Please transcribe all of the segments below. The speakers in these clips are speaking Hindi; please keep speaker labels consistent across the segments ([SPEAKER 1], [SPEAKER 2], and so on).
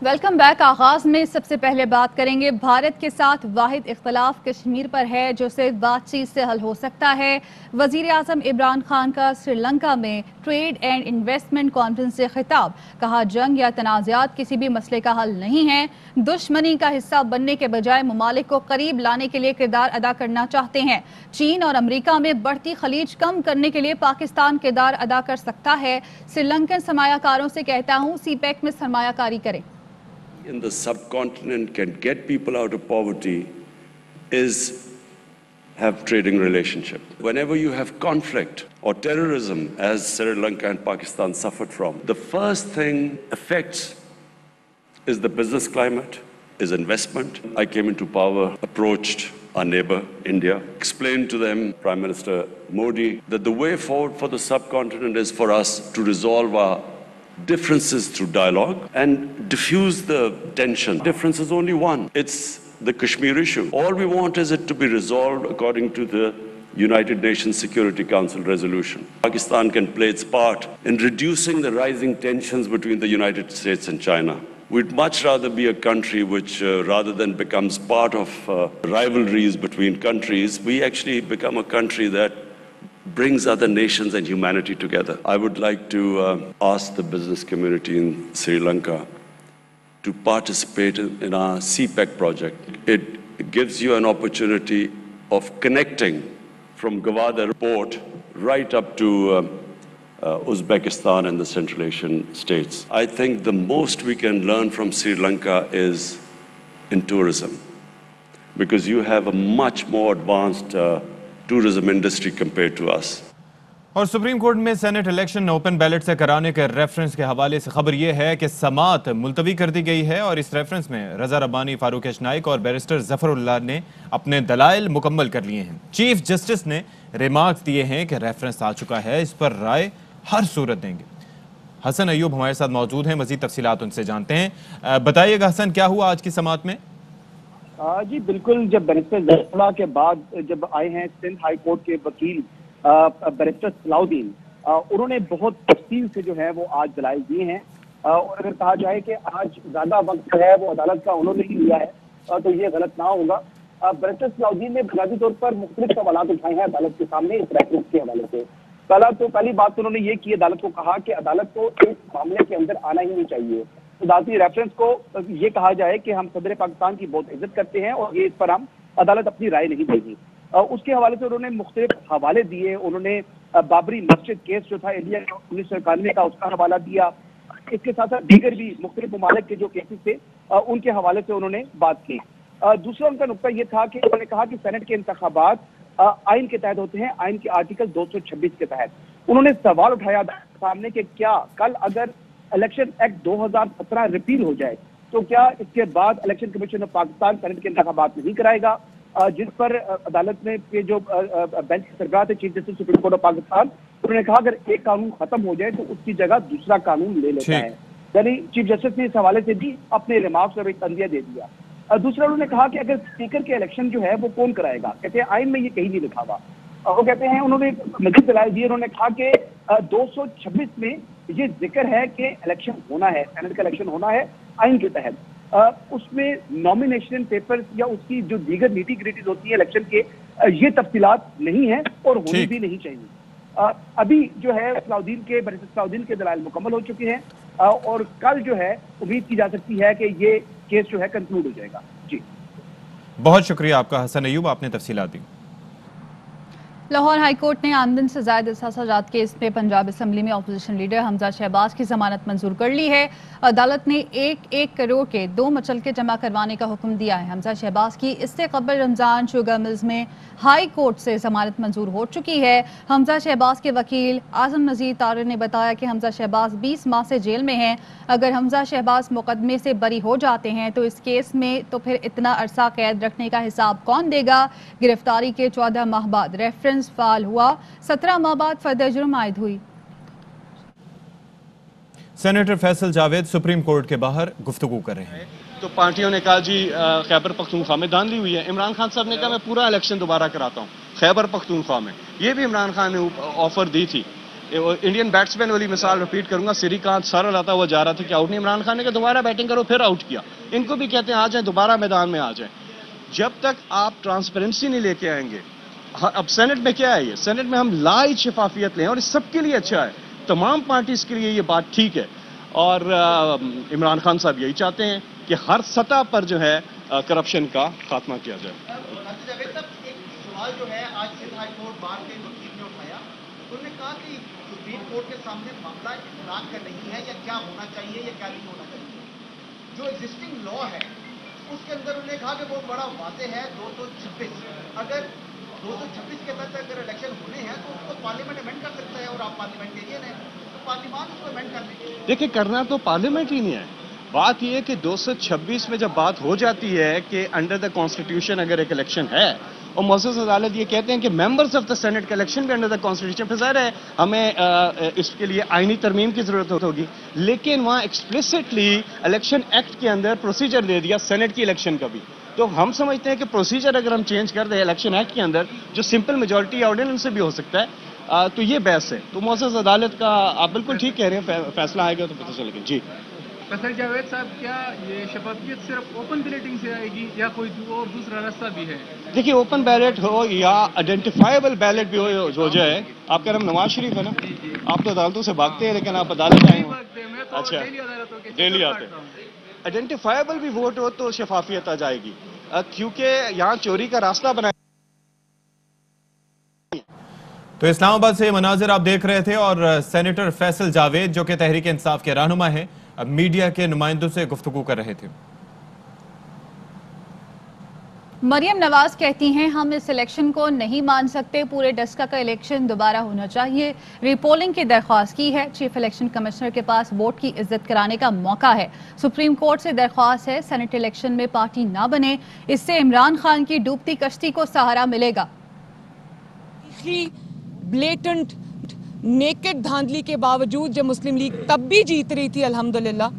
[SPEAKER 1] Welcome back. आगाज में सबसे पहले बात करेंगे भारत के साथ वाहिद इख्तलाफ कश्मीर पर है जो सिर्फ बातचीत से हल हो सकता है। वजीर आजम इमरान खान का श्रीलंका में ट्रेड एंड इन्वेस्टमेंट कॉन्फ्रेंस से खिताब, कहा जंग या तनाज़ात किसी भी मसले का हल नहीं है। दुश्मनी का हिस्सा बनने के बजाय ममालिक को करीब लाने के लिए किरदार अदा करना चाहते हैं। चीन और अमरीका में बढ़ती खलीज कम करने के लिए पाकिस्तान किरदार अदा कर सकता है। श्रीलंकन सरमायाकारों से कहता हूँ सीपैक में सरमायाकारी करें।
[SPEAKER 2] In the subcontinent can get people out of poverty is have trading relationship. Whenever you have conflict or terrorism, as Sri Lanka and Pakistan suffered from, the first thing affects is the business climate, is investment. I came into power, approached our neighbor, India, explained to them, Prime Minister Modi, that the way forward for the subcontinent is for us to resolve our differences through dialogue and diffuse the tension. Difference is only one. It's the Kashmir issue. All we want is it to be resolved according to the United Nations Security Council resolution. Pakistan can play its part in reducing the rising tensions between the United States and China. We'd much rather be a country which, rather than becomes part of rivalries between countries, we actually become a country that brings other nations and humanity together. I would like to ask the business community in Sri Lanka to participate in our CPEC project. It gives you an opportunity of connecting from Gwadar port right up to Uzbekistan and the Central Asian states. I think the most we can learn from Sri Lanka is in tourism, because you have a much more advanced tourism industry compared to us.
[SPEAKER 3] और सुप्रीम कोर्ट में सेनेट इलेक्शन ओपन बैलेट से कराने के रेफरेंस के हवाले से खबर यह है कि समाअत मुलतवी कर दी गई है और इस रेफरेंस में रजा रब्बानी, फारूक नाइक और बैरिस्टर जफरुल्लाह ने अपने दलाइल मुकम्मल कर लिए हैं। चीफ जस्टिस ने रिमार्क्स दिए हैं कि रेफरेंस आ चुका है, इस पर राय हर सूरत देंगे। हसन अयूब हमारे साथ मौजूद हैं, मजीद तफसीलात उनसे जानते हैं। बताइएगा हसन, क्या हुआ आज की समाअत में?
[SPEAKER 4] जी बिल्कुल, जब बैरिस्टर जफरुल्लाह के बाद जब आए हैं सिंध हाई कोर्ट के वकील बैरिस्टर सलाउद्दीन, उन्होंने बहुत तफसील से जो है वो आज दलाइल दिए हैं। और अगर कहा जाए कि आज ज्यादा वक्त जो है वो अदालत का उन्होंने ही लिया है तो ये गलत ना होगा। बैरिस्टर सलाउद्दीन ने बुनियादी तौर पर मुख्तलिफ सवाल उठाए हैं अदालत के सामने इस रेफरेंस के हवाले से। पहली बात तो उन्होंने ये की, अदालत को कहा कि अदालत को इस मामले के अंदर आना ही नहीं चाहिए। अदालती रेफरेंस को ये कहा जाए कि हम सदर पाकिस्तान की बहुत इज्जत करते हैं और ये इस पर हम अदालत अपनी राय नहीं देगी। उसके हवाले से उन्होंने मुख्तलिफ हवाले दिए। उन्होंने बाबरी मस्जिद केस जो था इंडिया 1991 का, उसका हवाला दिया। इसके साथ साथ दीगर भी मुख्तलिफ ममालिक के जो केसेस थे उनके हवाले से उन्होंने बात की। दूसरा उनका नुक्ता ये था कि उन्होंने कहा कि सेनेट के इंतखाबात आइन के तहत होते हैं, आइन के आर्टिकल 226 के तहत। उन्होंने सवाल उठाया सामने कि क्या कल अगर इलेक्शन एक्ट 2017 रिपील हो जाए तो क्या इसके बाद election commission of Pakistan senate के इंतखाबात नहीं कराएगा, जिस पर अदालत में के जो बेंच के सरबराह थे chief justice supreme court of Pakistan, उन्होंने कहा अगर एक कानून खत्म हो जाए तो उसकी जगह दूसरा कानून ले लेता है। यानी चीफ जस्टिस ने इस हवाले से भी अपने रिमार्क्स और एक तंजिया दे दिया। दूसरा उन्होंने कहा कि अगर स्पीकर के इलेक्शन जो है वो कौन कराएगा, कहते हैं आइन में ये कहीं नहीं लिखा हुआ। वो कहते हैं, उन्होंने मजीद दलाइल दिए। उन्होंने कहा कि 226 में ये जिक्र है कि इलेक्शन होना है, सेनेट का इलेक्शन होना है आइन के तहत। उसमें नॉमिनेशन पेपर्स या उसकी जो दीगर नीटी ग्रिटीज होती है इलेक्शन के, ये तफसीलात नहीं है और होनी भी नहीं चाहिए। अभी जो है बैरिस्टर सलाउद्दीन के दलाइल मुकम्मल हो चुके हैं और कल जो है उम्मीद की जा सकती है कि ये केस जो है कंक्लूड हो जाएगा। जी
[SPEAKER 3] बहुत शुक्रिया आपका हसन अयूब, आपने तफसीलात दी।
[SPEAKER 1] लाहौर हाई कोर्ट ने आमदन से ज़ायद एहसासात केस में पंजाब असम्बली में अपोजिशन लीडर हमजा शहबाज की जमानत मंजूर कर ली है। अदालत ने 1-1 करोड़ के 2 मचलके जमा करवाने का हुक्म दिया है। हमजा शहबाज की इससे कबल रमजान शुगर मिल्स में हाई कोर्ट से जमानत मंजूर हो चुकी है। हमजा शहबाज के वकील आजम नज़ीर तारिर ने बताया कि हमजा शहबाज 20 माह से जेल में हैं। अगर हमजा शहबाज मुकदमे से बरी हो जाते हैं तो इस केस में तो फिर इतना अरसा कैद रखने का हिसाब कौन देगा। गिरफ्तारी के 14 माह बाद रेफरेंस फाल हुआ, 17 माह बाद फर्द जुर्म आयद हुई।
[SPEAKER 3] Senator Faisal Javed supreme court के बाहर गुफ्तगू कर रहे हैं।
[SPEAKER 5] तो पार्टियों ने कहा जी खैबर पख्तूनख्वा में धांधली हुई है। इमरान खान साहब ने कहा मैं पूरा इलेक्शन दोबारा कराता हूँ खैबर पख्तूनख्वा में। ये भी इमरान खान ने ऑफर दी थी। इंडियन बैट्समैन वाली मिसाल रिपीट करूंगा, श्रीकांत सर लाता हुआ जा रहा था कि आउट नहीं, इमरान खान ने कहा दोबारा बैटिंग करो, फिर आउट किया। इनको भी कहते हैं आ जाए दोबारा मैदान में आ जाए। जब तक आप ट्रांसपेरेंसी नहीं लेके आएंगे, अब सेनेट में क्या है, ये सेनेट में हम लाइट शफाफियत लें और इस सबके लिए अच्छा है, तमाम पार्टीज के लिए ये बात ठीक है। और इमरान खान साहब यही चाहते हैं कि हर सतह पर जो है करप्शन का खात्मा किया जाए।
[SPEAKER 6] सवाल जो है आज सिंध हाई कोर्ट बार के वकील ने उठाया, उन्होंने कहा कि सुप्रीम कोर्ट के सामने मामला इतराक का नहीं है, या क्या होना चाहिए या क्या नहीं होना चाहिए। जो एग्जिस्टिंग लॉ है उसके अंदर उन्होंने कहा कि वो बड़ा वाज़ेह है, 226 अगर 226 के तहत अगर इलेक्शन होने हैं तो उसको पार्लियामेंट अमेंड कर सकता है, और आप पार्लियामेंटेरियन हैं तो पार्लियामेंट उसको अमेंड कर लेंगे।
[SPEAKER 5] देखिए, करना तो पार्लियामेंट ही नहीं है। बात यह है कि 226 में जब बात हो जाती है कि अंडर द कॉन्स्टिट्यूशन अगर एक इलेक्शन है, और मौसूस अदालत ये कहते हैं कि मेंबर्स ऑफ द सेनेट का इलेक्शन भी अंडर द कॉन्स्टिट्यूशन, फिर ज़ाहिर है हमें इसके लिए आईनी तरमीम की जरूरत होगी। लेकिन वहाँ एक्सप्लिसिटली इलेक्शन एक्ट के अंदर प्रोसीजर दे दिया सेनेट की इलेक्शन का भी। तो हम समझते हैं कि प्रोसीजर अगर हम चेंज कर दें इलेक्शन एक्ट के अंदर, जो सिंपल मेजोरिटी ऑर्डिनेंस से भी हो सकता है, तो ये बहस है। तो मौसूस अदालत का आप बिल्कुल ठीक कह रहे हैं, फैसला आएगा तो पता चलेगा। जी
[SPEAKER 7] प्रोफेसर जावेद साहब, क्या ये शफाफियत सिर्फ ओपन बैलेटिंग से आएगी या कोई और दूसरा रास्ता भी है?
[SPEAKER 5] देखिए, ओपन बैलेट हो या आइडेंटिफाइबल बैलेट भी हो जाए। आपका नाम नवाज शरीफ है ना? आप तो अदालतों से भागते हैं, लेकिन आप अदालत आए हो। अच्छा, डेली आते हैं। आइडेंटिफाइबल भी वोट हो तो शफाफियत आ जाएगी, क्योंकि यहाँ चोरी का रास्ता बनाया।
[SPEAKER 3] तो इस्लामाबाद से ये मनाजिर आप देख रहे थे, और सेनेटर फैसल जावेद जो कि तहरीक इंसाफ के रहनुमा है, अब मीडिया के नुमाइंदों से गुफ्तगू कर रहे थे।
[SPEAKER 1] मरियम नवाज कहती हैं हम इस इलेक्शन को नहीं मान सकते, पूरे डस्का का इलेक्शन दोबारा होना चाहिए, रीपोलिंग की दरख्वास्त की है, चीफ इलेक्शन कमिश्नर के पास वोट की इज्जत कराने का मौका है, सुप्रीम कोर्ट से दरख्वास्त है सेनेट इलेक्शन में पार्टी ना बने, इससे इमरान खान की डूबती कश्ती को सहारा मिलेगा।
[SPEAKER 8] ब्लेटेंट नेकेड धांधली के बावजूद जब मुस्लिम लीग तब भी जीत रही थी अल्हम्दुलिल्लाह,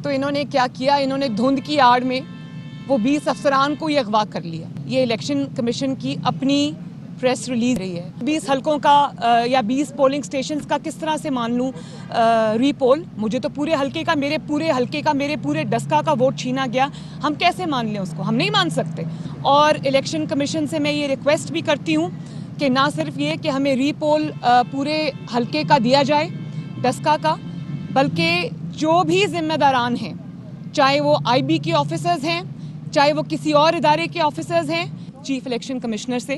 [SPEAKER 8] तो इन्होंने क्या किया, इन्होंने धुंध की आड़ में वो 20 अफसरान को ये अगवा कर लिया। ये इलेक्शन कमीशन की अपनी प्रेस रिलीज रही है। 20 हलकों का या 20 पोलिंग स्टेशंस का किस तरह से मान लूँ रीपोल? मुझे तो पूरे हलके का, मेरे पूरे डस्का का वोट छीना गया, हम कैसे मान लें उसको? हम नहीं मान सकते। और इलेक्शन कमीशन से मैं ये रिक्वेस्ट भी करती हूँ कि ना सिर्फ ये कि हमें रीपोल पूरे हलके का दिया जाए, डस्का का, बल्कि जो भी जिम्मेदारान हैं, चाहे वो IB के ऑफिसर्स हैं, चाहे वो किसी और इदारे के ऑफिसर्स हैं, चीफ इलेक्शन कमिश्नर से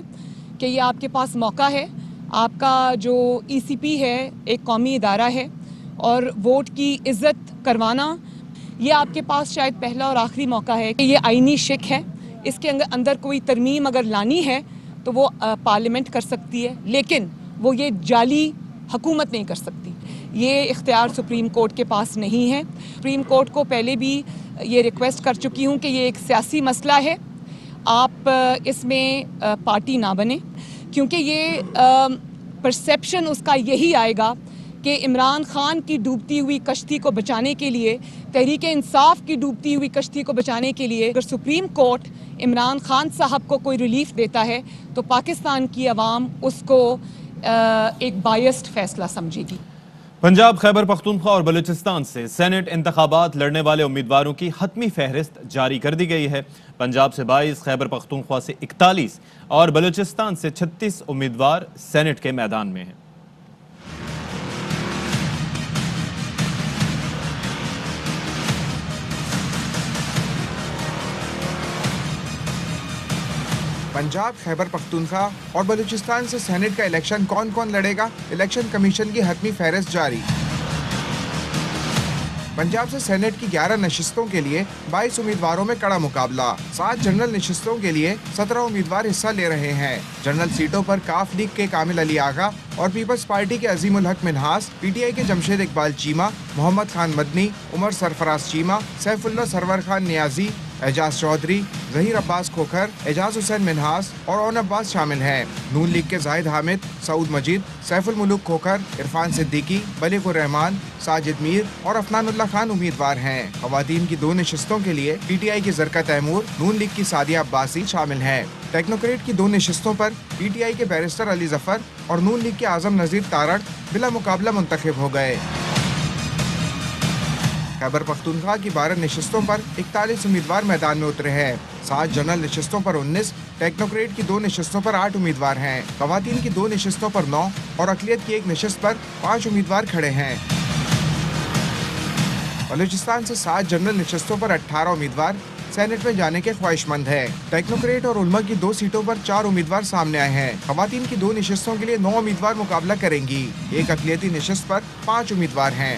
[SPEAKER 8] कि ये आपके पास मौका है, आपका जो ECP है एक कौमी इदारा है, और वोट की इज़्ज़त करवाना ये आपके पास शायद पहला और आखिरी मौका है कि ये आईनी शिक है, इसके अंदर कोई तरमीम अगर लानी है तो वो पार्लियामेंट कर सकती है, लेकिन वो ये जाली हुकूमत नहीं कर सकती। ये इख्तियार सुप्रीम कोर्ट के पास नहीं है। सुप्रीम कोर्ट को पहले भी ये रिक्वेस्ट कर चुकी हूँ कि ये एक सियासी मसला है, आप इसमें पार्टी ना बने, क्योंकि ये परसेप्शन उसका यही आएगा कि इमरान खान की डूबती हुई कश्ती को बचाने के लिए, तहरीक इंसाफ की डूबती हुई कश्ती को बचाने के लिए अगर सुप्रीम कोर्ट इमरान खान साहब को कोई रिलीफ देता है तो पाकिस्तान की अवाम उसको एक बायस्ड फैसला समझेगी।
[SPEAKER 3] पंजाब, खैबर पख्तूनख्वा और बलूचिस्तान से सेनेट इंतखाबात लड़ने वाले उम्मीदवारों की हतमी फहरिस्त जारी कर दी गई है। पंजाब से 22, खैबर पख्तूनख्वा से 41 और बलूचिस्तान से 36 उम्मीदवार सेनेट के मैदान में हैं।
[SPEAKER 9] पंजाब, खैबर पख्तूनख्वा और बलूचिस्तान से सेनेट का इलेक्शन कौन कौन लड़ेगा? इलेक्शन कमीशन की हतमी फहरिस्त जारी। पंजाब से सेनेट की 11 नशिस्तों के लिए 22 उम्मीदवारों में कड़ा मुकाबला। 7 जनरल नशिस्तों के लिए 17 उम्मीदवार हिस्सा ले रहे हैं। जनरल सीटों पर काफ लीग के कामिल अली आगा और पीपल्स पार्टी के अजीमुल हक मिनहास, PTI के जमशेद इकबाल चीमा, मोहम्मद खान मदनी, उमर सरफराज चीमा, सैफुल्लाह सरवर खान नियाजी एजाज चौधरी, जहीर अब्बास खोखर, एजाज हुसैन मिनहास और ओन अब्बास शामिल हैं। नून लीग के जाहिद हामिद, सऊद मजीद, सैफुल मुलूक खोखर, इरफान सिद्दीकी, बलीगुर रहमान, साजिद मीर और अफनानुल्लाह खान उम्मीदवार हैं। खवातीन की 2 नशिस्तों के लिए PTI की जरका तैमूर, नून लीग की सादिया अब्बासी शामिल हैं। टेक्नोक्रेट की 2 नशिस्तों पर PTI के बैरिस्टर अली जफर और नून लीग के आजम नजीर तारड़ बिला मुकाबला मुंतखब हो गए। खैबर पख्तूनख्वा की 12 नशिस्तों पर 41 उम्मीदवार मैदान में उतरे हैं। 7 जनरल नशिस्तों पर 19, टेक्नोक्रेट की 2 नशिस्तों पर 8 उम्मीदवार हैं। खवातीन की 2 नशिस्तों पर 9 और अकलियत की 1 नशिस्त पर 5 उम्मीदवार खड़े हैं। बलूचिस्तान से 7 जनरल नशिस्तों पर 18 उम्मीदवार सेनेट में जाने के ख्वाहिशमंद है। टेक्नोक्रेट और उल्मा की 2 सीटों पर 4 उम्मीदवार सामने आए हैं। खवातीन की 2 नशिस्तों के लिए 9 उम्मीदवार मुकाबला करेंगी। 1 अकलियती नशिस्त पर 5 उम्मीदवार हैं।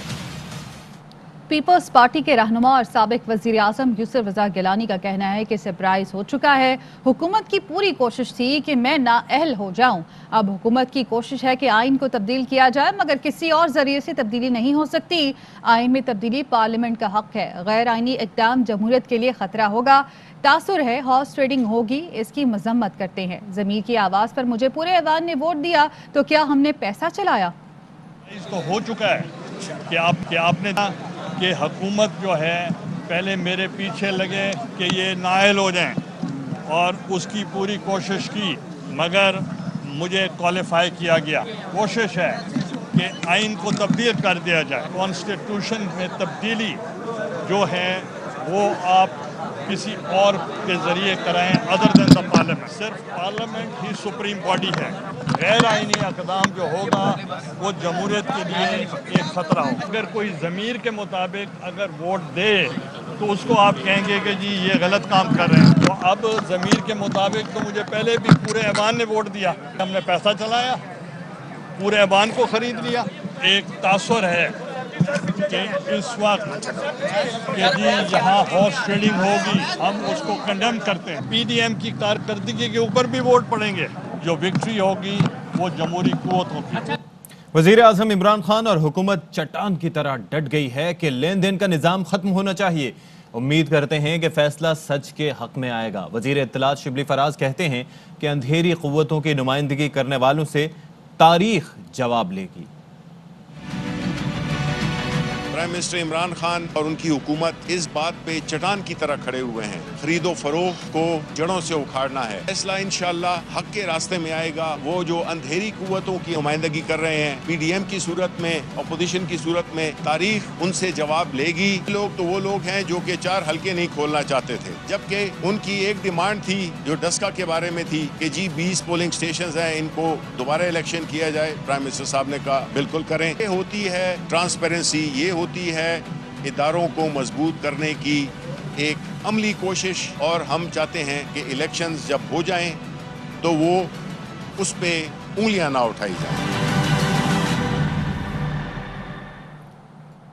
[SPEAKER 1] पीपल्स पार्टी के रहनुमा और साबिक वजीर आजम यूसुफ रजा गिलानी का कहना है कि सरप्राइज हो चुका है। हुकूमत की पूरी कोशिश थी कि मैं नाअहल हो जाऊं। अब हुकूमत की कोशिश है कि आइन को तब्दील किया जाए, मगर किसी और जरिए से तब्दीली नहीं हो सकती। आइन में तब्दीली पार्लियामेंट का हक है। गैर आइनी इक़दाम जमहूरियत के लिए खतरा होगा। तासुर है, हॉर्स ट्रेडिंग होगी, इसकी मजम्मत करते हैं। ज़मीर की आवाज़ पर मुझे पूरे ऐवान ने वोट दिया, तो क्या हमने पैसा चलाया?
[SPEAKER 10] तो हो चुका है कि आपने कि हुकूमत जो है पहले मेरे पीछे लगे कि ये नाअहल हो जाएं और उसकी पूरी कोशिश की, मगर मुझे क्वालिफाई किया गया। कोशिश है कि आइन को तब्दील कर दिया जाए। कॉन्स्टिट्यूशन में तब्दीली जो है वो आप किसी और के ज़रिए कराएं अदर देन द पार्लियामेंट। सिर्फ पार्लियामेंट ही सुप्रीम बॉडी है। गैर आइनी इक़दाम जो होगा वो जमहूरियत के लिए एक ख़तरा हो। अगर कोई ज़मीर के मुताबिक अगर वोट दे तो उसको आप कहेंगे कि जी ये गलत काम कर रहे हैं। तो अब ज़मीर के मुताबिक तो मुझे पहले भी पूरे ऐवान ने वोट दिया, हमने पैसा चलाया, पूरे ऐवान को ख़रीद लिया। एक तासुर है कि इस वक्त कि जी यहाँ हॉर्स ट्रेडिंग होगी, हम उसको कंडेम करते हैं। PDM की कारकर्दगी के ऊपर भी वोट पड़ेंगे। जो विक्ट्री होगी वो जमहूरी कुव्वत होगी।
[SPEAKER 3] वज़ीर आज़म इमरान खान और हुकूमत चट्टान की तरह डट गई है कि लेन देन का निज़ाम खत्म होना चाहिए। उम्मीद करते हैं कि फैसला सच के हक में आएगा। वज़ीर इत्तलात शिबली फराज कहते हैं कि अंधेरी कुव्वतों की नुमाइंदगी करने वालों से तारीख जवाब लेगी।
[SPEAKER 11] प्राइम मिनिस्टर इमरान खान और उनकी हुकूमत इस बात पे चट्टान की तरह खड़े हुए हैं। खरीदो फरोख्त को जड़ों से उखाड़ना है। फैसला इंशाअल्लाह हक के रास्ते में आएगा। वो जो अंधेरी कुव्वतों की नुमाइंदगी कर रहे हैं PDM की सूरत में, अपोजिशन की सूरत में, तारीख उनसे जवाब लेगी। लोग तो वो लोग हैं जो कि 4 हल्के नहीं खोलना चाहते थे, जबकि उनकी एक डिमांड थी जो डस्का के बारे में थी कि जी 20 पोलिंग स्टेशन हैं, इनको दोबारा इलेक्शन किया जाए। प्राइम मिनिस्टर साहब ने कहा बिल्कुल करें। ये होती है ट्रांसपेरेंसी, ये होती है इदारों को मजबूत करने की एक अमली कोशिश। और हम चाहते हैं कि इलेक्शंस जब हो जाएं तो वो उस पे उंगलियां ना उठाई जाएं।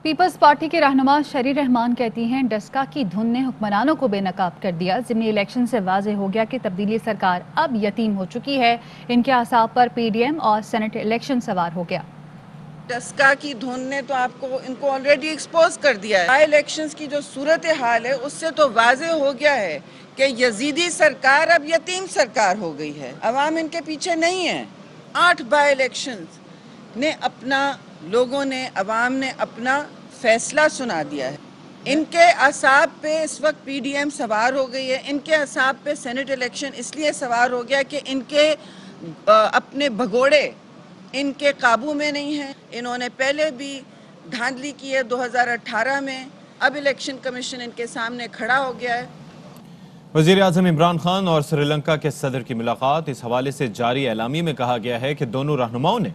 [SPEAKER 1] पीपल्स पार्टी के रहनुमा शरी रहमान कहती हैं डस्का की धुन ने हुक्मरानों को बेनकाब कर दिया। ज़िमनी इलेक्शन से वाज़ेह हो गया कि तब्दीली सरकार अब यतीम हो चुकी है। इनके असाब पर PDM और सेनेट इलेक्शन सवार हो गया।
[SPEAKER 12] डस्का की धुन ने तो आपको इनको ऑलरेडी एक्सपोज कर दिया है। बाई इलेक्शंस की जो सूरत हाल है उससे तो वाज़ेह हो गया है कि यजीदी सरकार अब यतीम सरकार हो गई है। अवाम इनके पीछे नहीं है। 8 बाई इलेक्शंस ने अपना, लोगों ने, अवाम ने अपना फैसला सुना दिया है। इनके असाब पे इस वक्त PDM सवार हो गई है। इनके असाब पे सेनेट इलेक्शन इसलिए सवार हो गया कि इनके अपने भगोड़े इनके काबू में नहीं है। इन्होंने पहले भी धांधली की है 2018 में। अब इलेक्शन कमीशन इनके सामने खड़ा हो गया है।
[SPEAKER 3] वज़ीर आज़म इमरान खान और श्रीलंका के सदर की मुलाकात। इस हवाले से जारी एलामी में कहा गया है कि दोनों रहनुमाओं ने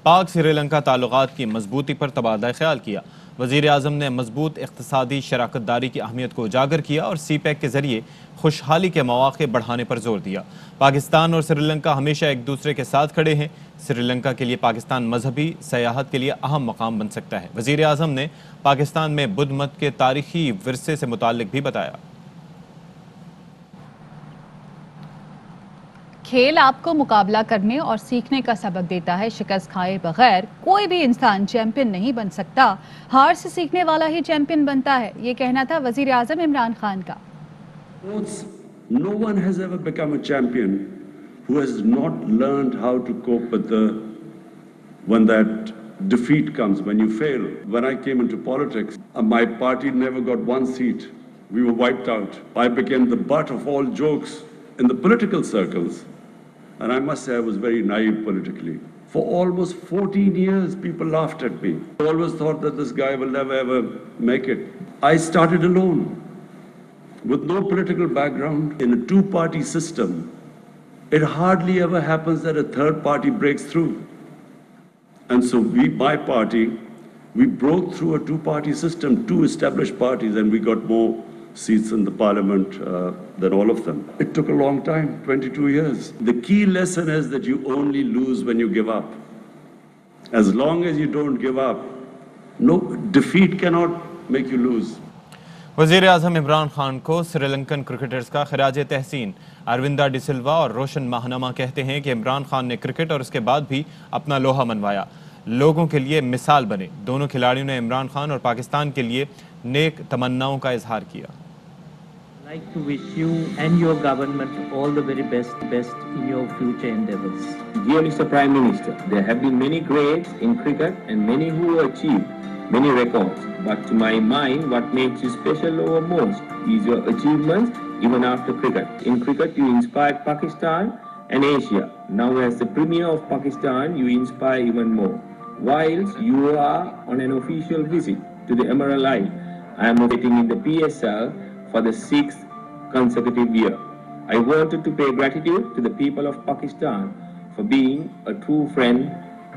[SPEAKER 3] पाक श्रीलंका ताल्लुकात की मजबूती पर तबादला ख्याल किया। वज़ीर आज़म ने मजबूत इक़्तिसादी शराकतदारी की अहमियत को उजागर किया और CPEC के ज़रिए खुशहाली के मौक़े बढ़ाने पर जोर दिया। पाकिस्तान और श्रीलंका हमेशा एक दूसरे के साथ खड़े हैं। श्रीलंका के लिए पाकिस्तान मजहबी सयाहत के लिए अहम मकाम बन सकता है। वज़ीर आज़म ने पाकिस्तान में बुद्ध मत के तारीखी विरसे से मुताल्लिक भी बताया।
[SPEAKER 1] खेल आपको मुकाबला करने और सीखने का सबक देता है। शिकस्त खाए बगैर कोई भी इंसान चैंपियन नहीं बन सकता। हार से सीखने वाला ही चैंपियन बनता है। ये कहना था वज़ीर आज़म इमरान खान का।
[SPEAKER 2] Sports, no one has ever become a champion who has not learned how to cope with when that defeat comes, when you fail. When I came into politics, my party never got one seat. We were wiped out. I became the butt of all jokes in the political circles. And I must say I was very naive politically. For almost 14 years, people laughed at me. I always thought that this guy will never ever make it. I started alone, with no political background, in a two-party system. It hardly ever happens that a third party breaks through. And so my party, we broke through a two-party system, two established parties, and we got more seats in the parliament than all of them. It took a long time, 22 years. The key lesson is that you only lose when you give up. As long as you don't give up, no defeat cannot make you lose.
[SPEAKER 3] वज़ीर आज़म इमरान खान को श्रीलंकन क्रिकेटर्स का खराज तहसीन। अरविंदा डिसिल्वा और रोशन माहनमा कहते हैं कि इमरान खान ने क्रिकेट और उसके बाद भी अपना लोहा मनवाया, लोगों के लिए मिसाल बने। दोनों खिलाड़ियों ने इमरान खान और पाकिस्तान के लिए नेक तमन्नाओं का इजहार किया।
[SPEAKER 13] I'd like to wish you and your government all the very best in your future endeavors.
[SPEAKER 14] Dear Mr. Prime Minister, there have been many greats in cricket and many who achieved many records. But to my mind, what makes you special or most is your achievements even after cricket. In cricket, you inspired Pakistan and Asia. Now as the Premier of Pakistan, you inspire even more. Whilst you are on an official visit to the Emerald Isle, I am operating in the PSL for the 6th consecutive year. I wanted to pay gratitude to the people of Pakistan for being a true friend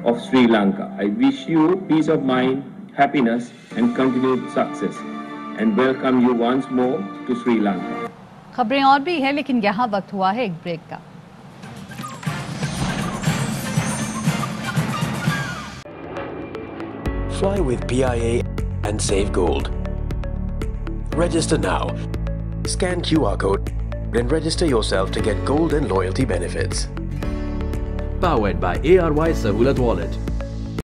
[SPEAKER 14] of Sri Lanka. I wish you peace of mind, happiness and continued success and welcome you once more to Sri Lanka.
[SPEAKER 1] खबरें और भी हैं, लेकिन यहाँ वक्त हुआ है एक ब्रेक का।
[SPEAKER 15] Fly with PIA and save gold. Register now. Scan QR code and register yourself to get gold and loyalty benefits.
[SPEAKER 16] Powered by ARY Sahulat Wallet.